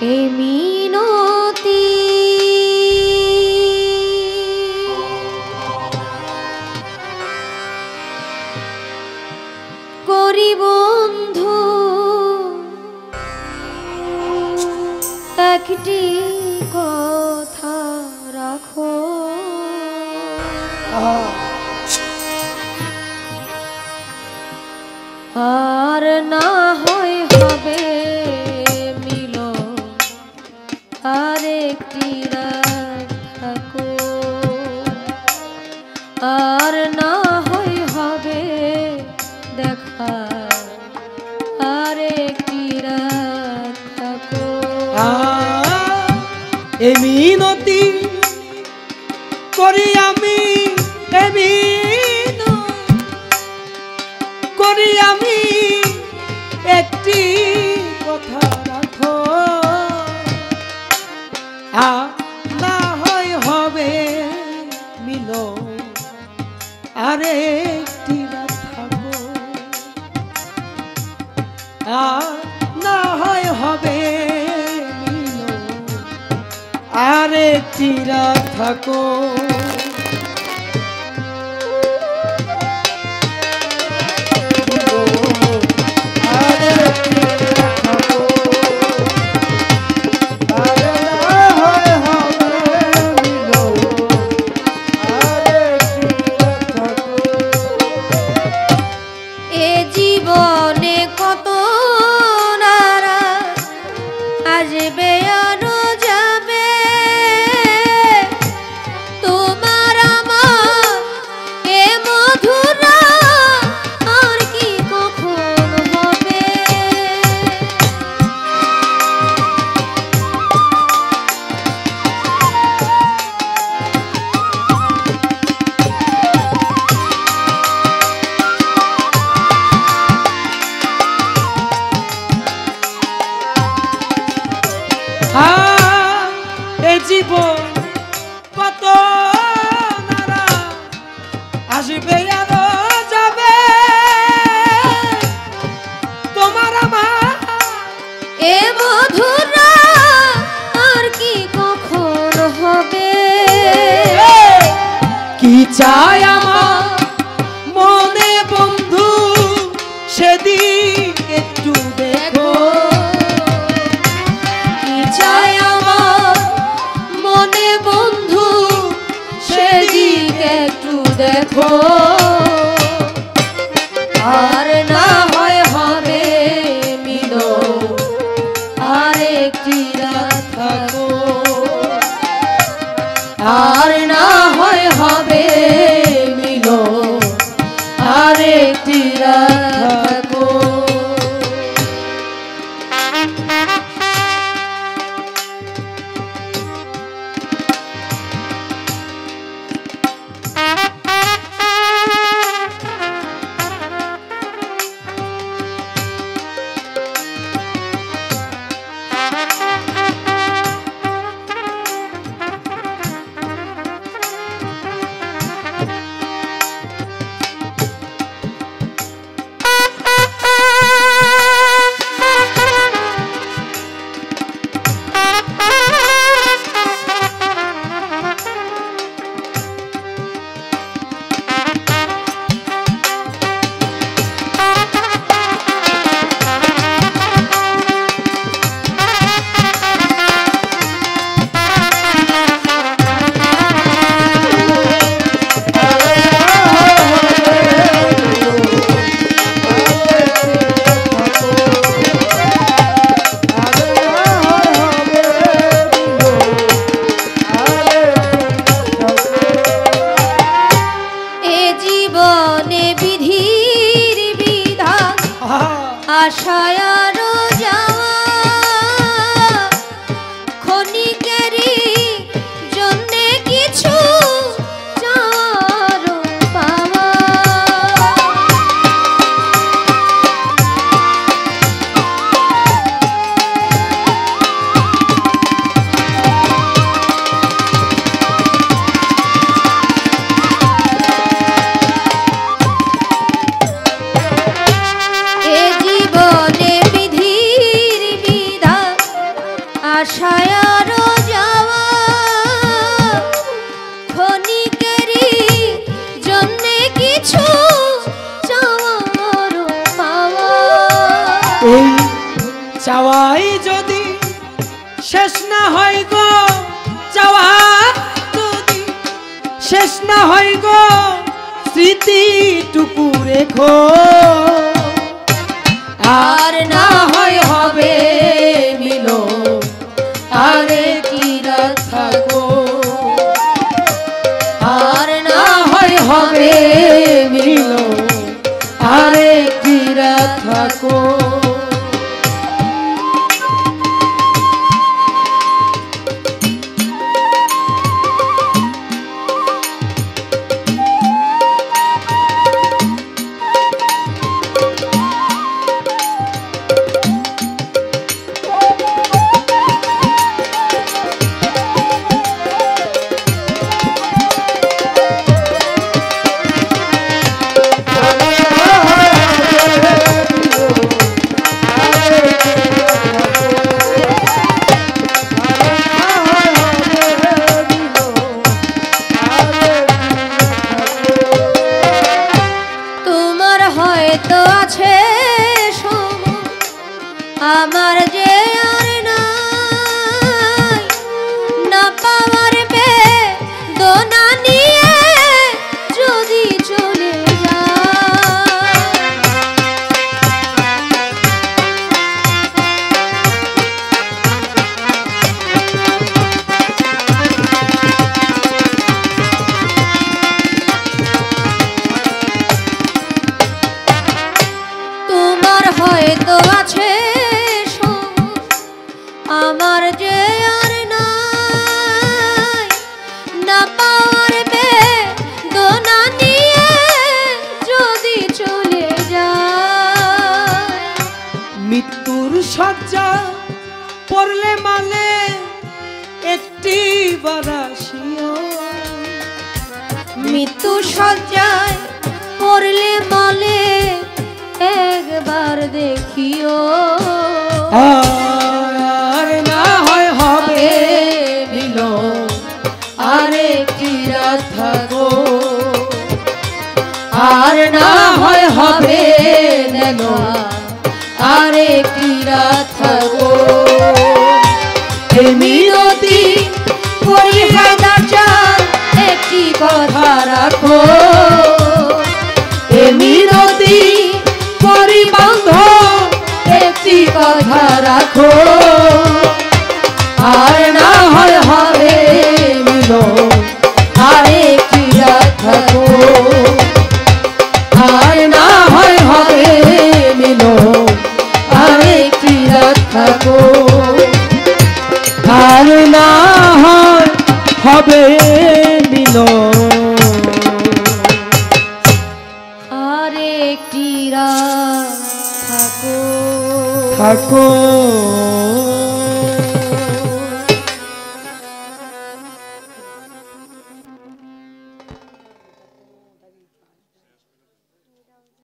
এই মিনতি করি বন্ধু, একটি কথা রাখো। আর না হয় হবে মিলন, আরেকটি রাত থাকো। আর না হয় হবে দেখা, আরেকটি রাত থাকো। এই মিনতি করি আমি, করি আমি, একটি কথা রাখো। না হয় হবে মিলন, আরেকটি রাত থাকো। না হয় হবে মিলন, আরেকটি রাত থাকো। জীবনে কত নারা আসবে আর যাবে, তোমার আমার এ মধুরা আর কি কখন হবে। এ জীবন কত নারা আসবে আর যাবে, তোমার আমার এ মধুরা আর কি কখন হবে। কি চাই আমার মনে বন্ধু, সেদিক একটু দেখো। কি চাই আমার মনে বন্ধু, সেদিক একটু দেখো। আর না হয় হবে মিলন, আরেকটি রাত থাকো। আর না হয় হবে মিলন, আরেকটি রাত থাকো। আশায় আরো যাওয়া, ক্ষণিকেরই জন্যে কিছু চাওয়ার পাওয়া। এ জীবন এইটুকু রেখো আর না হয় হবে মিলো আরে কি রাত থাকো আর না হয় হবে মিলো আরে কি রাত থাকো আমার যে আর নাই না পাওয়ার বেদনা নিয়ে যদি চলে তোমার হয়তো আছে আমার যে আর নাই না পাওয়ার বেদনা নিয়ে যদি চলে যায় মৃত্যুর শয্যা পড়লে মানে একটি বারাসিও মৃত্যু শয্যায় পড়লে মলে একবার দেখিও আর না হয় হবে মিলো আরে কি রাত থাকো আর না হয় হবে নেলো আরে কি রাত থাকো এই মিনতি করি হায়দা চাঁদ একটি কথা রাখো এই মিনতি করি বান্ধব একটি কথা রাখো আর না হয় হবে মিলো আরে কি রাত থাকো আর না হয় হবে মিলো আরে কি রাত থাকো আর না হয় হবে মিলো আরে কি রাত থাকো থাকো।